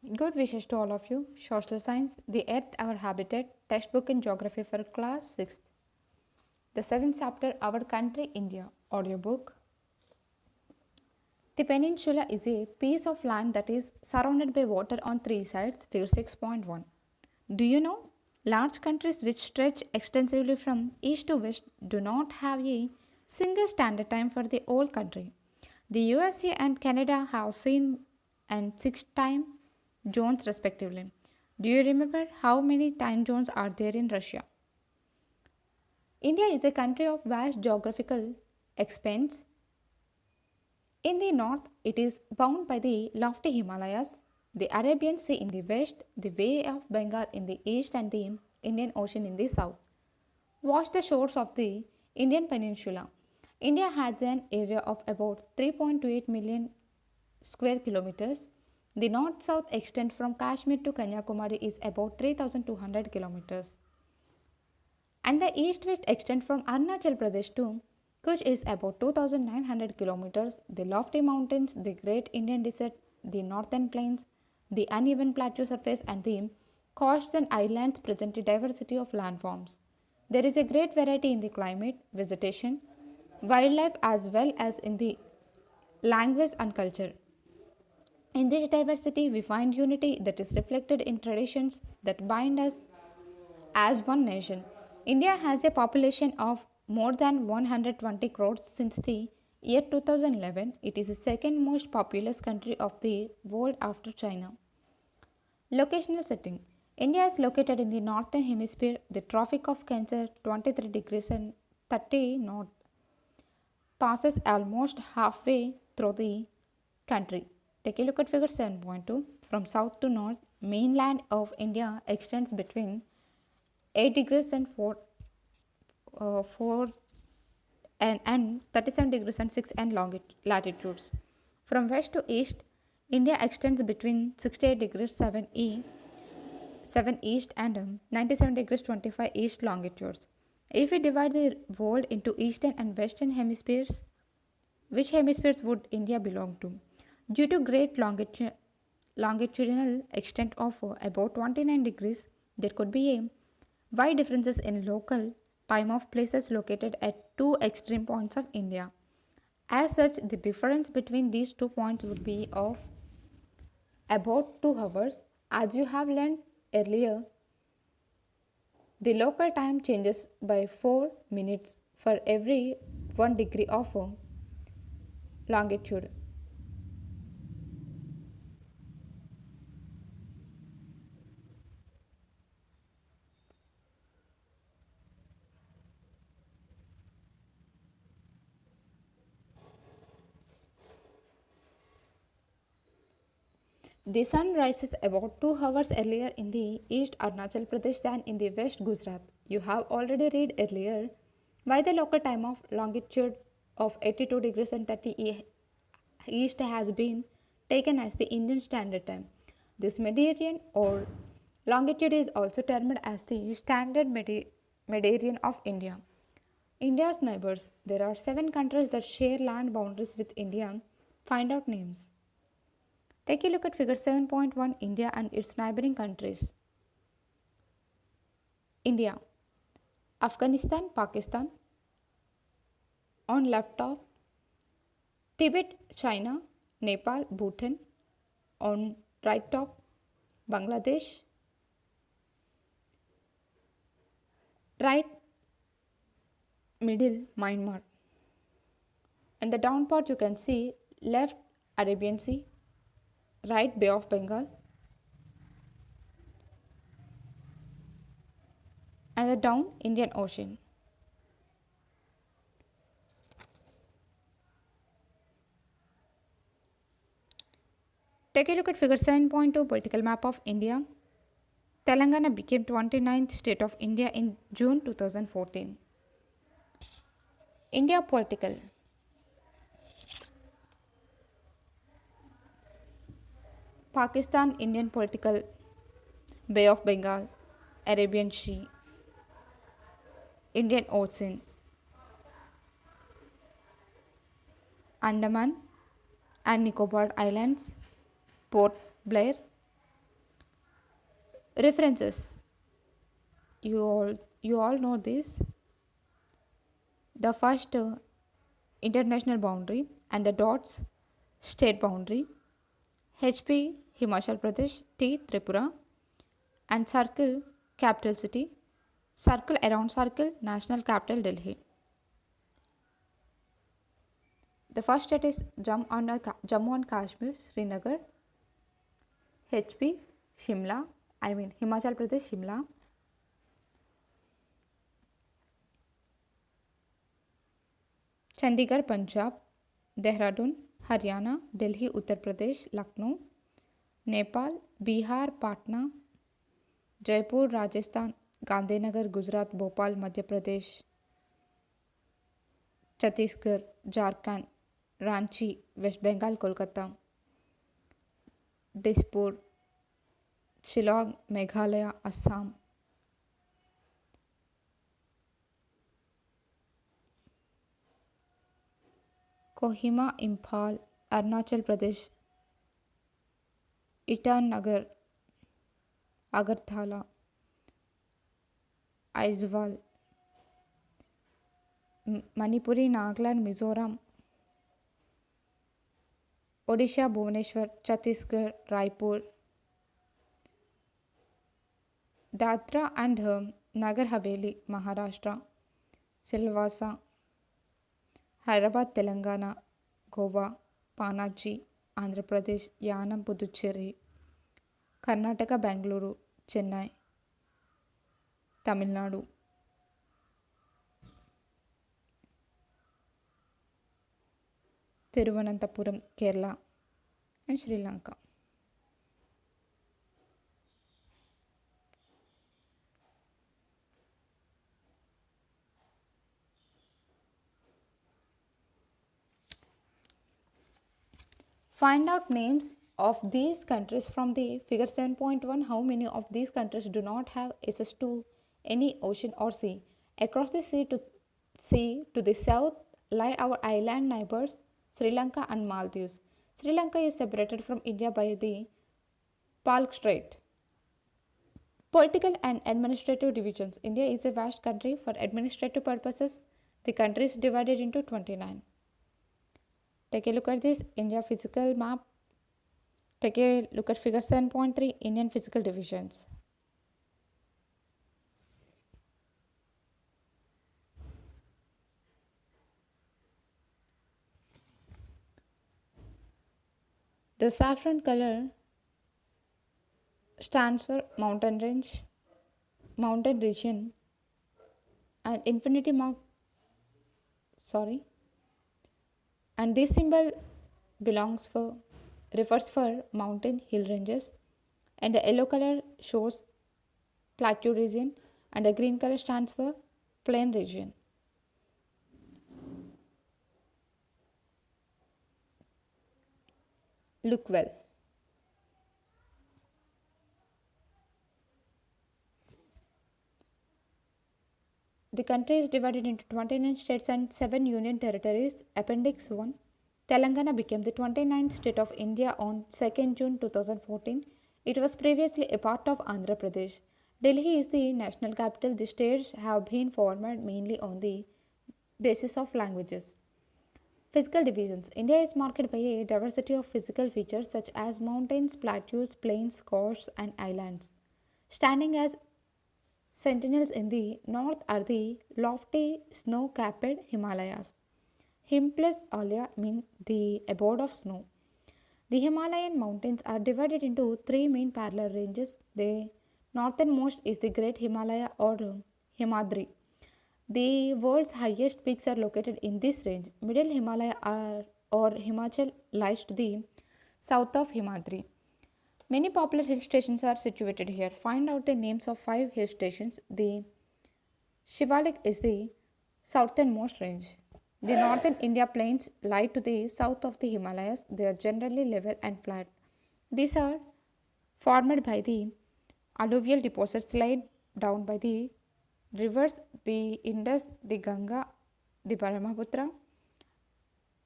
Good wishes to all of you. Social Science, The Earth, Our Habitat, textbook in Geography for class 6th. The 7th chapter, Our Country, India, audiobook. The peninsula is a piece of land that is surrounded by water on three sides, figure 6.1. Do you know? Large countries which stretch extensively from east to west do not have a single standard time for the whole country. The USA and Canada have seen and six time zones respectively. Do you remember how many time zones are there in Russia? India is a country of vast geographical expanse. In the north, it is bound by the lofty Himalayas, the Arabian Sea in the west, the Bay of Bengal in the east, and the Indian Ocean in the south. Watch the shores of the Indian Peninsula. India has an area of about 3.28 million square kilometers. The north south extent from Kashmir to Kanyakumari is about 3,200 kilometers. And the east west extent from Arunachal Pradesh to Kutch is about 2,900 kilometers. The lofty mountains, the great Indian desert, the northern plains, the uneven plateau surface, and the coasts and islands present a diversity of landforms. There is a great variety in the climate, vegetation, wildlife, as well as in the language and culture. In this diversity, we find unity that is reflected in traditions that bind us as one nation. India has a population of more than 120 crores since the year 2011. It is the second most populous country of the world after China. Locational setting. India is located in the northern hemisphere. The Tropic of Cancer, 23 degrees and 30 north, passes almost halfway through the country. Take a look at figure 7.2. From south to north, mainland of India extends between 8 degrees and 4 and 37 degrees and 6 and latitudes. From west to east, India extends between 68 degrees 7 east and 97 degrees 25 east longitudes. If we divide the world into eastern and western hemispheres, which hemispheres would India belong to? Due to great longitudinal extent of about 29 degrees, there could be a wide differences in local time of places located at two extreme points of India. As such, the difference between these 2 points would be of about 2 hours. As you have learned earlier, the local time changes by 4 minutes for every 1 degree of longitude. The sun rises about 2 hours earlier in the east Arunachal Pradesh than in the west Gujarat. You have already read earlier why the local time of longitude of 82 degrees and 30 east has been taken as the Indian Standard Time. This meridian or longitude is also termed as the standard meridian of India. India's neighbors. There are 7 countries that share land boundaries with India. Find out names. Take a look at figure 7.1, India and its neighboring countries. India, Afghanistan, Pakistan, on left top, Tibet, China, Nepal, Bhutan, on right top, Bangladesh, right middle, Myanmar. And the down part you can see left Arabian Sea, right Bay of Bengal, and the down Indian Ocean. Take a look at figure 7.2, political map of India. Telangana became 29th state of India in June 2014. India political. Pakistan, Indian political, Bay of Bengal, Arabian Sea, Indian Ocean, Andaman and Nicobar Islands, Port Blair, References. You all know this. The first international boundary and the dots state boundary. HP Himachal Pradesh, T Tripura, and circle capital city. Circle around circle national capital Delhi. The first state is Jammu and Kashmir, Srinagar. HP Shimla, I mean Himachal Pradesh, Shimla. Chandigarh, Punjab. Dehradun, Haryana. Delhi, Uttar Pradesh. Lucknow. Nepal, Bihar, Patna. Jaipur, Rajasthan. Gandhinagar, Gujarat. Bhopal, Madhya Pradesh. Chhattisgarh, Jharkhand. Ranchi, West Bengal, Kolkata. Dispur, Shillong, Meghalaya, Assam. Kohima, Imphal, Arunachal Pradesh. Itanagar, Agartala. Aizawl, Manipuri, Nagaland, Mizoram. Odisha, Bhubaneswar, Chhattisgarh, Raipur. Dadra and Nagar Haveli, Maharashtra. Silvassa, Hyderabad, Telangana. Goa, Panaji, Andhra Pradesh. Yanam, Puducherry. Karnataka, Bangalore, Chennai. Tamil Nadu. Thiruvananthapuram, Kerala, and Sri Lanka. Find out names of these countries from the figure 7.1. How many of these countries do not have access to any ocean or sea? Across the sea to the south lie our island neighbors Sri Lanka and Maldives. Sri Lanka is separated from India by the Palk Strait. Political and administrative divisions. India is a vast country. For administrative purposes, the country is divided into 29. Take a look at this India physical map. Take a look at figure 7.3 Indian physical divisions. The saffron color stands for mountain range, mountain region, and infinity mark. Sorry, and this symbol belongs for refers for mountain hill ranges, and the yellow color shows plateau region, and the green color stands for plain region. Look well. The country is divided into 29 states and 7 union territories. Appendix 1. Telangana became the 29th state of India on 2nd June 2014. It was previously a part of Andhra Pradesh. Delhi is the national capital. The states have been formed mainly on the basis of languages. Physical divisions. India is marked by a diversity of physical features such as mountains, plateaus, plains, coasts, and islands. Standing as sentinels in the north are the lofty snow capped Himalayas. Him plus Alya mean the abode of snow. The Himalayan mountains are divided into three main parallel ranges. The northernmost is the Great Himalaya or Himadri. The world's highest peaks are located in this range. Middle Himalaya or Himachal lies to the south of Himadri. Many popular hill stations are situated here. Find out the names of 5 hill stations. The Shivalik is the southernmost range. The northern India plains lie to the south of the Himalayas. They are generally level and flat. These are formed by the alluvial deposits laid down by the rivers the Indus, the Ganga, the Brahmaputra,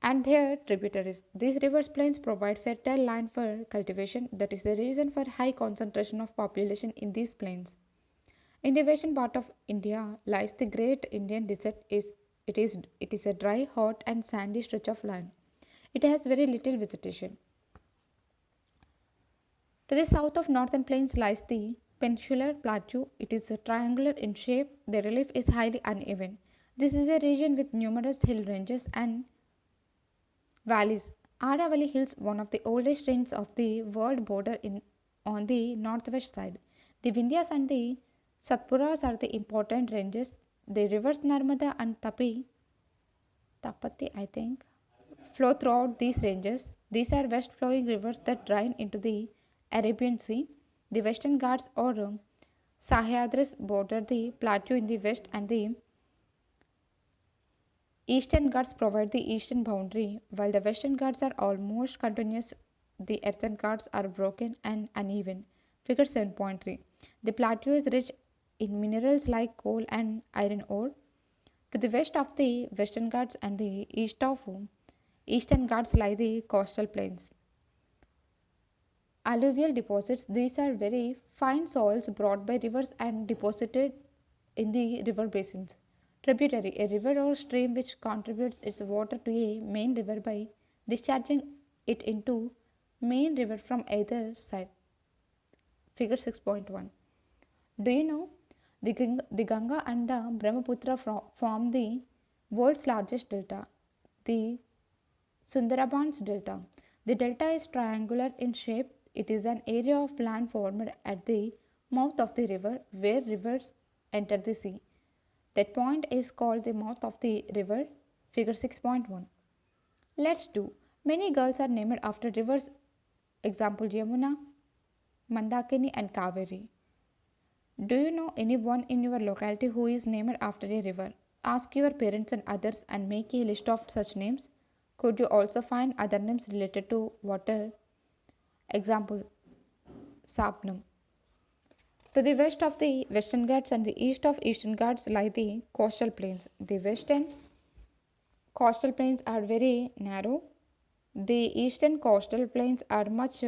and their tributaries. These rivers plains provide fertile land for cultivation. That is the reason for high concentration of population in these plains. In the western part of India lies the great Indian desert. It is a dry, hot and sandy stretch of land. It has very little vegetation. To the south of northern plains lies the peninsular plateau. It is triangular in shape. The relief is highly uneven. This is a region with numerous hill ranges and valleys. Aravalli Hills, one of the oldest ranges of the world, border on the northwest side. The Vindhyas and the Satpuras are the important ranges. The rivers Narmada and Tapati, I think, flow throughout these ranges. These are west flowing rivers that drain into the Arabian Sea. The Western Ghats or Sahyadris border the plateau in the west, and the Eastern Ghats provide the eastern boundary. While the Western Ghats are almost continuous, the Eastern Ghats are broken and uneven. Figure 7.3. The plateau is rich in minerals like coal and iron ore. To the west of the Western Ghats and the east of Eastern Ghats lie the coastal plains. Alluvial deposits, these are very fine soils brought by rivers and deposited in the river basins. Tributary, a river or stream which contributes its water to a main river by discharging it into main river from either side. Figure 6.1. Do you know the Ganga and the Brahmaputra form the world's largest delta, the Sundarabans Delta. The delta is triangular in shape. It is an area of land formed at the mouth of the river where rivers enter the sea. That point is called the mouth of the river. Figure 6.1. Let's do. Many girls are named after rivers. Example Yamuna, Mandakini and Kaveri. Do you know anyone in your locality who is named after a river? Ask your parents and others and make a list of such names. Could you also find other names related to water? Example Sapnam. To the west of the Western Ghats and the east of Eastern Ghats lie the coastal plains. The western coastal plains are very narrow. The eastern coastal plains are much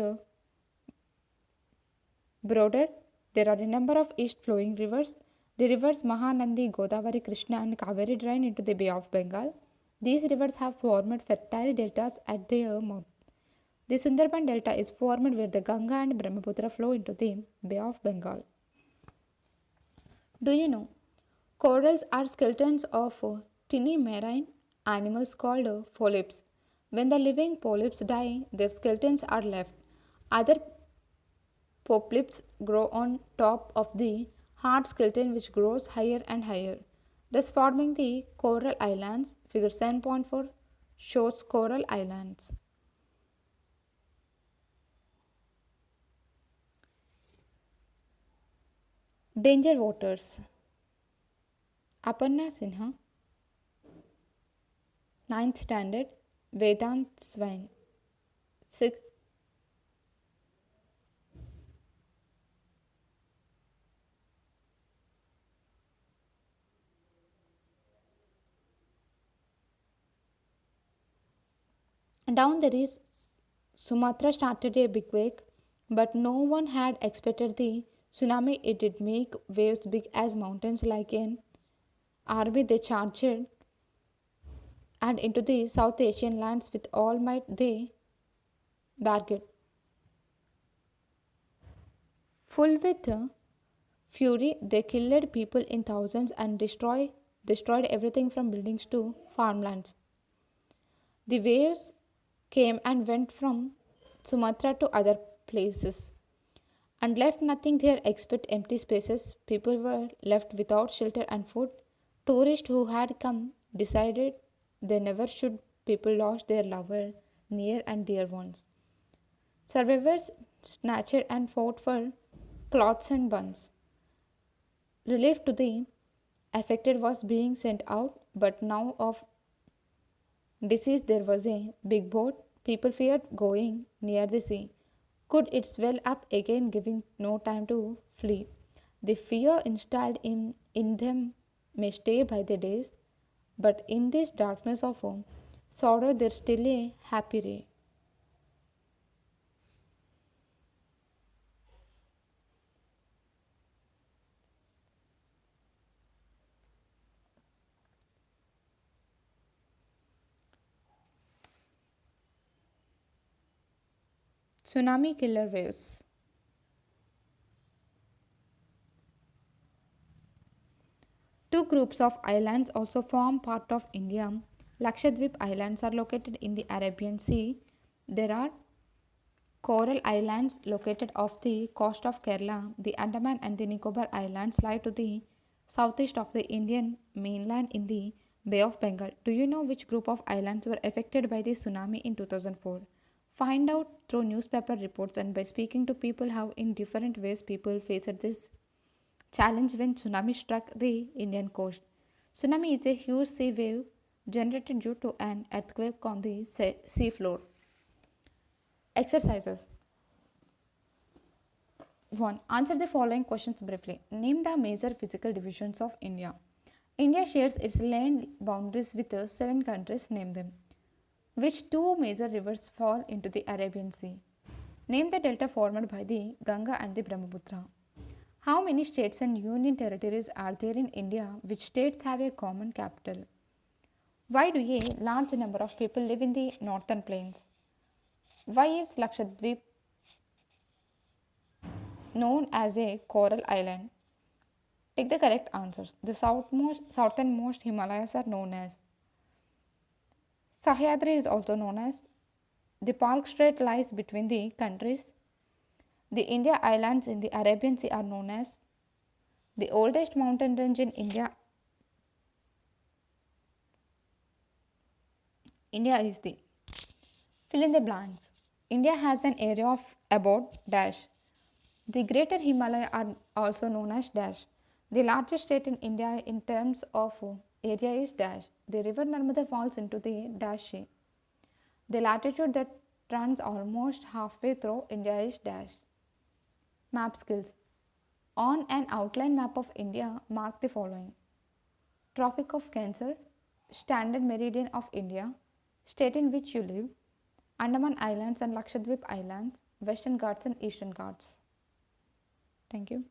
broader. There are a number of east flowing rivers. The rivers Mahanandi, Godavari, Krishna, and Kaveri drain into the Bay of Bengal. These rivers have formed fertile deltas at their mouth. The Sundarban Delta is formed where the Ganga and Brahmaputra flow into the Bay of Bengal. Do you know? Corals are skeletons of tiny marine animals called polyps. When the living polyps die, their skeletons are left. Other polyps grow on top of the hard skeleton which grows higher and higher, thus forming the coral islands. Figure 7.4 shows coral islands. Danger waters. Aparna Sinha, ninth standard, Vedant Swain. Six, down there is Sumatra started a big wave, but no one had expected the tsunami. It did make waves big as mountains like an army. They charged and into the South Asian lands with all might they bargained. Full with fury, they killed people in thousands and destroyed everything from buildings to farmlands. The waves came and went from Sumatra to other places and left nothing there except empty spaces. People were left without shelter and food. Tourists who had come decided they never should. People lost their lover, near and dear ones. Survivors snatched and fought for cloths and buns. Relief to the affected was being sent out, but now of disease there was a big boat. People feared going near the sea. Could it swell up again, giving no time to flee? The fear installed in them may stay by the days, but in this darkness of home, sorrow there's still a happy ray. Tsunami killer waves. Two groups of islands also form part of India. Lakshadweep Islands are located in the Arabian Sea. There are Coral Islands located off the coast of Kerala. The Andaman and the Nicobar Islands lie to the southeast of the Indian mainland in the Bay of Bengal. Do you know which group of islands were affected by the tsunami in 2004? Find out through newspaper reports and by speaking to people how in different ways people faced this challenge when tsunami struck the Indian coast. Tsunami is a huge sea wave generated due to an earthquake on the sea floor. Exercises 1. Answer the following questions briefly. Name the major physical divisions of India. India shares its land boundaries with 7 countries. Name them. Which two major rivers fall into the Arabian Sea? Name the delta formed by the Ganga and the Brahmaputra. How many states and union territories are there in India? Which states have a common capital? Why do a large number of people live in the northern plains? Why is Lakshadweep known as a coral island? Take the correct answers. The southernmost Himalayas are known as Sahyadri is also known as the Palk Strait lies between the countries. The India Islands in the Arabian Sea are known as the oldest mountain range in India. India is the fill in the blanks. India has an area of about dash. The Greater Himalaya are also known as dash. The largest state in India in terms of area is dash. The river Narmada falls into the dash sea. The latitude that runs almost halfway through India is dash. Map skills. On an outline map of India, mark the following: Tropic of Cancer, Standard Meridian of India, state in which you live, Andaman Islands and Lakshadweep Islands, Western Ghats and Eastern Ghats. Thank you.